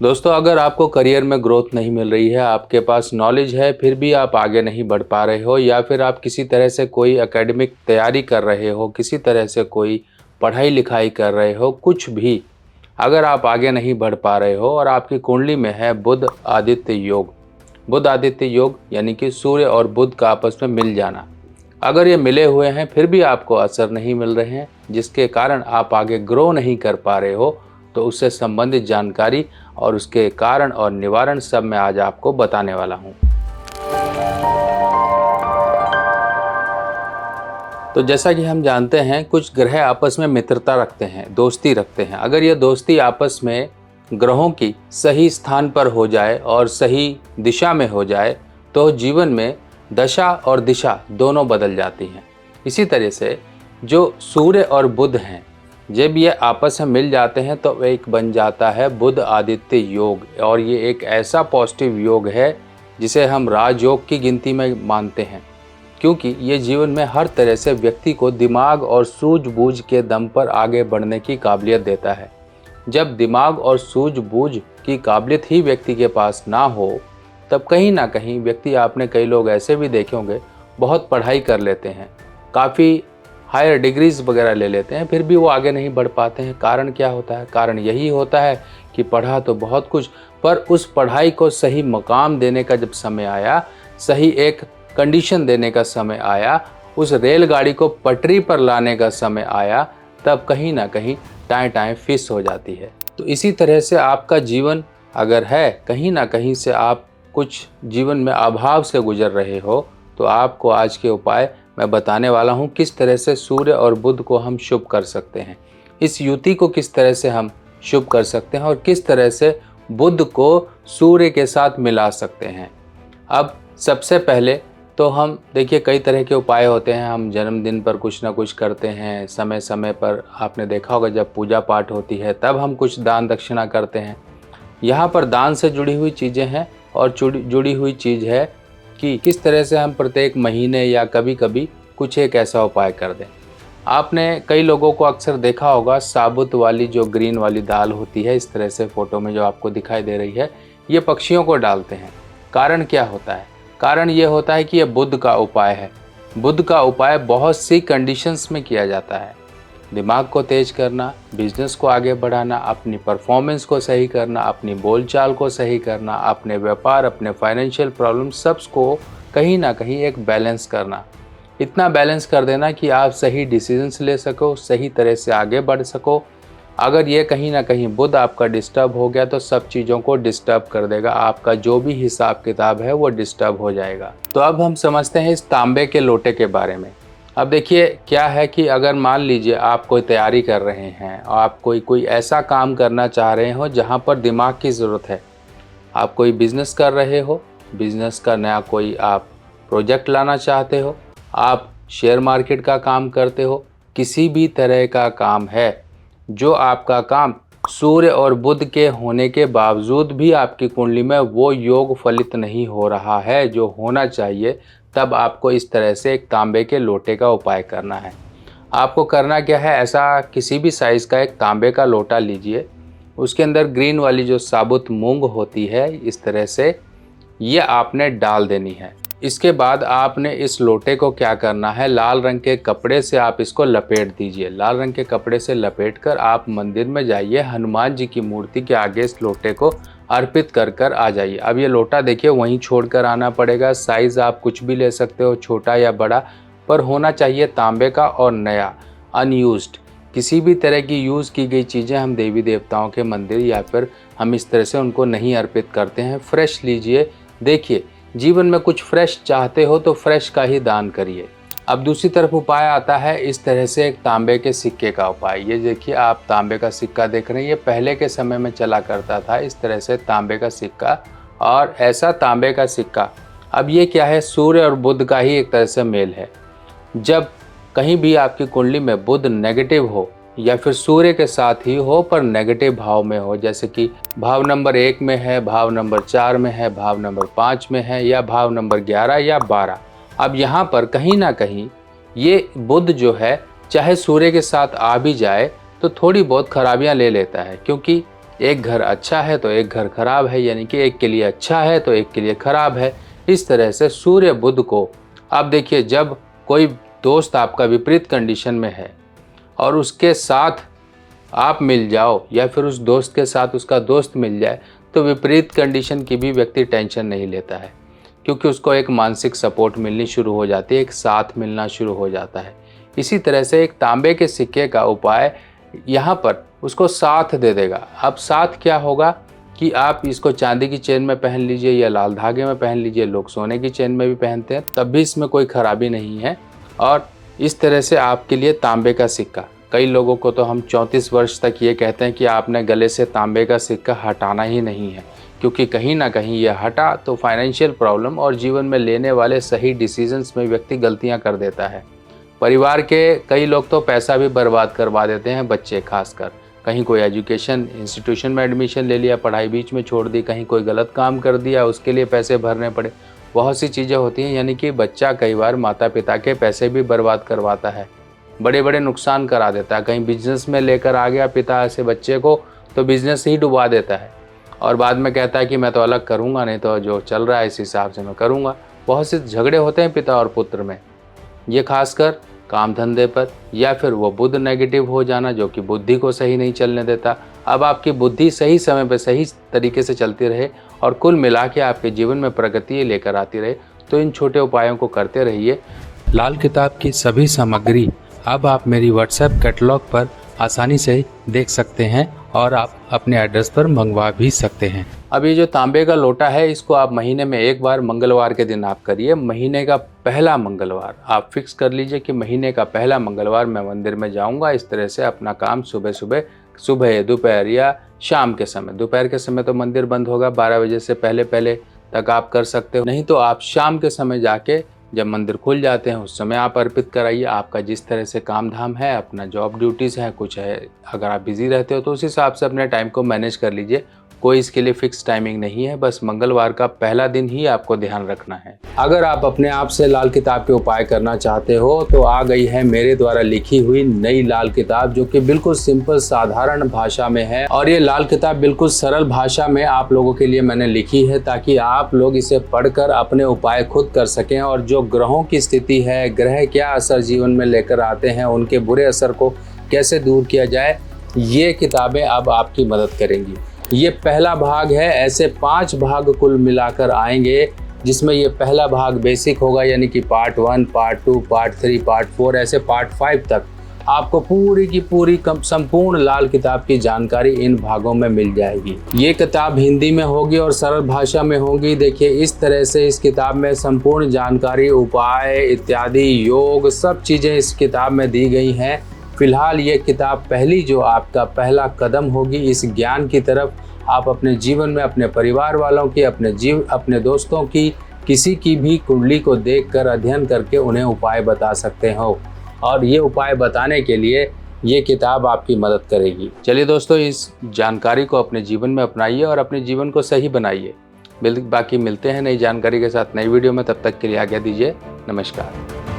दोस्तों, अगर आपको करियर में ग्रोथ नहीं मिल रही है, आपके पास नॉलेज है फिर भी आप आगे नहीं बढ़ पा रहे हो, या फिर आप किसी तरह से कोई एकेडमिक तैयारी कर रहे हो, किसी तरह से कोई पढ़ाई लिखाई कर रहे हो, कुछ भी अगर आप आगे नहीं बढ़ पा रहे हो और आपकी कुंडली में है बुध आदित्य योग। बुध आदित्य योग यानी कि सूर्य और बुध का आपस में मिल जाना, अगर ये मिले हुए हैं फिर भी आपको असर नहीं मिल रहे हैं, जिसके कारण आप आगे ग्रो नहीं कर पा रहे हो, तो उससे संबंधित जानकारी और उसके कारण और निवारण सब मैं आज आपको बताने वाला हूँ। तो जैसा कि हम जानते हैं, कुछ ग्रह आपस में मित्रता रखते हैं, दोस्ती रखते हैं। अगर ये दोस्ती आपस में ग्रहों की सही स्थान पर हो जाए और सही दिशा में हो जाए, तो जीवन में दशा और दिशा दोनों बदल जाती हैं। इसी तरह से जो सूर्य और बुध हैं, जब ये आपस में मिल जाते हैं तो एक बन जाता है बुध आदित्य योग, और ये एक ऐसा पॉजिटिव योग है जिसे हम राजयोग की गिनती में मानते हैं, क्योंकि ये जीवन में हर तरह से व्यक्ति को दिमाग और सूझबूझ के दम पर आगे बढ़ने की काबिलियत देता है। जब दिमाग और सूझबूझ की काबिलियत ही व्यक्ति के पास ना हो, तब कहीं ना कहीं व्यक्ति, आपने कई लोग ऐसे भी देखे होंगे, बहुत पढ़ाई कर लेते हैं, काफ़ी हायर डिग्रीज वगैरह ले लेते हैं, फिर भी वो आगे नहीं बढ़ पाते हैं। कारण क्या होता है? कारण यही होता है कि पढ़ा तो बहुत कुछ, पर उस पढ़ाई को सही मकाम देने का जब समय आया, सही एक कंडीशन देने का समय आया, उस रेलगाड़ी को पटरी पर लाने का समय आया, तब कहीं ना कहीं टाएं टाएं फिस हो जाती है। तो इसी तरह से आपका जीवन अगर है, कहीं ना कहीं से आप कुछ जीवन में अभाव से गुजर रहे हो, तो आपको आज के उपाय मैं बताने वाला हूँ, किस तरह से सूर्य और बुध को हम शुभ कर सकते हैं, इस युति को किस तरह से हम शुभ कर सकते हैं, और किस तरह से बुध को सूर्य के साथ मिला सकते हैं। अब सबसे पहले तो हम देखिए, कई तरह के उपाय होते हैं। हम जन्मदिन पर कुछ ना कुछ करते हैं, समय समय पर आपने देखा होगा जब पूजा पाठ होती है तब हम कुछ दान दक्षिणा करते हैं। यहाँ पर दान से जुड़ी हुई चीज़ें हैं, और जुड़ी हुई चीज़ है कि किस तरह से हम प्रत्येक महीने या कभी कभी कुछ एक ऐसा उपाय कर दें। आपने कई लोगों को अक्सर देखा होगा, साबुत वाली जो ग्रीन वाली दाल होती है, इस तरह से फ़ोटो में जो आपको दिखाई दे रही है, ये पक्षियों को डालते हैं। कारण क्या होता है? कारण ये होता है कि यह बुध का उपाय है। बुध का उपाय बहुत सी कंडीशंस में किया जाता है। दिमाग को तेज करना, बिजनेस को आगे बढ़ाना, अपनी परफॉर्मेंस को सही करना, अपनी बोलचाल को सही करना, अपने व्यापार, अपने फाइनेंशियल प्रॉब्लम सबs को कहीं ना कहीं एक बैलेंस करना। इतना बैलेंस कर देना कि आप सही डिसीजंस ले सको, सही तरह से आगे बढ़ सको। अगर ये कहीं ना कहीं बुध आपका डिस्टर्ब हो गया तो सब चीज़ों को डिस्टर्ब कर देगा, आपका जो भी हिसाब किताब है वो डिस्टर्ब हो जाएगा। तो अब हम समझते हैं इस तांबे के लोटे के बारे में। अब देखिए क्या है कि अगर मान लीजिए आप कोई तैयारी कर रहे हैं और आप कोई ऐसा काम करना चाह रहे हो जहाँ पर दिमाग की ज़रूरत है, आप कोई बिज़नेस कर रहे हो, बिज़नेस का नया कोई आप प्रोजेक्ट लाना चाहते हो, आप शेयर मार्केट का काम करते हो, किसी भी तरह का काम है जो आपका काम सूर्य और बुध के होने के बावजूद भी आपकी कुंडली में वो योग फलित नहीं हो रहा है जो होना चाहिए, तब आपको इस तरह से एक तांबे के लोटे का उपाय करना है। आपको करना क्या है, ऐसा किसी भी साइज़ का एक तांबे का लोटा लीजिए, उसके अंदर ग्रीन वाली जो साबुत मूंग होती है, इस तरह से ये आपने डाल देनी है। इसके बाद आपने इस लोटे को क्या करना है, लाल रंग के कपड़े से आप इसको लपेट दीजिए। लाल रंग के कपड़े से लपेट कर आप मंदिर में जाइए, हनुमान जी की मूर्ति के आगे इस लोटे को अर्पित कर कर आ जाइए। अब ये लोटा देखिए वहीं छोड़कर आना पड़ेगा। साइज़ आप कुछ भी ले सकते हो, छोटा या बड़ा, पर होना चाहिए तांबे का और नया, अनयूज्ड। किसी भी तरह की यूज़ की गई चीज़ें हम देवी देवताओं के मंदिर या फिर हम इस तरह से उनको नहीं अर्पित करते हैं। फ्रेश लीजिए। देखिए, जीवन में कुछ फ्रेश चाहते हो तो फ्रेश का ही दान करिए। अब दूसरी तरफ उपाय आता है इस तरह से एक तांबे के सिक्के का उपाय। ये देखिए, आप तांबे का सिक्का देख रहे हैं, ये पहले के समय में चला करता था, इस तरह से तांबे का सिक्का। और ऐसा तांबे का सिक्का, अब ये क्या है, सूर्य और बुध का ही एक तरह से मेल है। जब कहीं भी आपकी कुंडली में बुध नेगेटिव हो या फिर सूर्य के साथ ही हो पर नेगेटिव भाव में हो, जैसे कि भाव नंबर 1 में है, भाव नंबर 4 में है, भाव नंबर 5 में है, या भाव नंबर 11 या 12, अब यहाँ पर कहीं ना कहीं ये बुध जो है चाहे सूर्य के साथ आ भी जाए तो थोड़ी बहुत खराबियाँ ले लेता है, क्योंकि एक घर अच्छा है तो एक घर खराब है, यानी कि एक के लिए अच्छा है तो एक के लिए खराब है। इस तरह से सूर्य बुध को आप देखिए, जब कोई दोस्त आपका विपरीत कंडीशन में है और उसके साथ आप मिल जाओ या फिर उस दोस्त के साथ उसका दोस्त मिल जाए, तो विपरीत कंडीशन की भी व्यक्ति टेंशन नहीं लेता है, क्योंकि उसको एक मानसिक सपोर्ट मिलनी शुरू हो जाती है, एक साथ मिलना शुरू हो जाता है। इसी तरह से एक तांबे के सिक्के का उपाय यहाँ पर उसको साथ दे देगा। अब साथ क्या होगा कि आप इसको चांदी की चेन में पहन लीजिए या लाल धागे में पहन लीजिए, लोग सोने की चेन में भी पहनते हैं, तब भी इसमें कोई खराबी नहीं है। और इस तरह से आपके लिए तांबे का सिक्का, कई लोगों को तो हम 34 वर्ष तक ये कहते हैं कि आपने गले से तांबे का सिक्का हटाना ही नहीं है, क्योंकि कहीं ना कहीं ये हटा तो फाइनेंशियल प्रॉब्लम और जीवन में लेने वाले सही डिसीजंस में व्यक्ति गलतियां कर देता है। परिवार के कई लोग तो पैसा भी बर्बाद करवा देते हैं, बच्चे खासकर। कहीं कोई एजुकेशन इंस्टीट्यूशन में एडमिशन ले लिया, पढ़ाई बीच में छोड़ दी, कहीं कोई गलत काम कर दिया, उसके लिए पैसे भरने पड़े, बहुत सी चीज़ें होती हैं। यानी कि बच्चा कई बार माता पिता के पैसे भी बर्बाद करवाता है, बड़े बड़े नुकसान करा देता है। कहीं बिजनेस में लेकर आ गया पिता ऐसे बच्चे को, तो बिजनेस ही डुबा देता है और बाद में कहता है कि मैं तो अलग करूँगा, नहीं तो जो चल रहा है इस हिसाब से मैं करूँगा। बहुत से झगड़े होते हैं पिता और पुत्र में, ये खासकर काम धंधे पर, या फिर वो बुध नेगेटिव हो जाना जो कि बुद्धि को सही नहीं चलने देता। अब आपकी बुद्धि सही समय पर सही तरीके से चलती रहे और कुल मिला के आपके जीवन में प्रगति लेकर आती रहे, तो इन छोटे उपायों को करते रहिए। लाल किताब की सभी सामग्री अब आप मेरी व्हाट्सएप कैटलॉग पर आसानी से देख सकते हैं और आप अपने एड्रेस पर मंगवा भी सकते हैं। अब ये जो तांबे का लोटा है, इसको आप महीने में एक बार मंगलवार के दिन आप करिए। महीने का पहला मंगलवार आप फिक्स कर लीजिए कि महीने का पहला मंगलवार मैं मंदिर में जाऊंगा। इस तरह से अपना काम सुबह दोपहर या शाम के समय, दोपहर के समय तो मंदिर बंद होगा, 12 बजे से पहले तक आप कर सकते हो, नहीं तो आप शाम के समय जाके जब मंदिर खुल जाते हैं उस समय आप अर्पित कराइए। आपका जिस तरह से काम धाम है, अपना जॉब ड्यूटीज़ है, कुछ है, अगर आप बिज़ी रहते हो तो उस हिसाब से अपने टाइम को मैनेज कर लीजिए। कोई इसके लिए फिक्स टाइमिंग नहीं है, बस मंगलवार का पहला दिन ही आपको ध्यान रखना है। अगर आप अपने आप से लाल किताब के उपाय करना चाहते हो तो आ गई है मेरे द्वारा लिखी हुई नई लाल किताब, जो कि बिल्कुल सिंपल साधारण भाषा में है। और ये लाल किताब बिल्कुल सरल भाषा में आप लोगों के लिए मैंने लिखी है, ताकि आप लोग इसे पढ़कर अपने उपाय खुद कर सकें। और जो ग्रहों की स्थिति है, ग्रह क्या असर जीवन में लेकर आते हैं, उनके बुरे असर को कैसे दूर किया जाए, ये किताबें अब आपकी मदद करेंगी। ये पहला भाग है, ऐसे 5 भाग कुल मिलाकर आएंगे, जिसमें ये पहला भाग बेसिक होगा, यानी कि पार्ट 1, पार्ट 2, पार्ट 3, पार्ट 4, ऐसे पार्ट 5 तक आपको पूरी की पूरी संपूर्ण लाल किताब की जानकारी इन भागों में मिल जाएगी। ये किताब हिंदी में होगी और सरल भाषा में होगी। देखिए, इस तरह से इस किताब में संपूर्ण जानकारी, उपाय इत्यादि, योग, सब चीज़ें इस किताब में दी गई हैं। फिलहाल ये किताब पहली जो आपका पहला कदम होगी इस ज्ञान की तरफ। आप अपने जीवन में अपने परिवार वालों की, अपने दोस्तों की, किसी की भी कुंडली को देखकर अध्ययन करके उन्हें उपाय बता सकते हो, और ये उपाय बताने के लिए ये किताब आपकी मदद करेगी। चलिए दोस्तों, इस जानकारी को अपने जीवन में अपनाइए और अपने जीवन को सही बनाइए। बाकी मिलते हैं नई जानकारी के साथ नई वीडियो में, तब तक के लिए आज्ञा दीजिए। नमस्कार।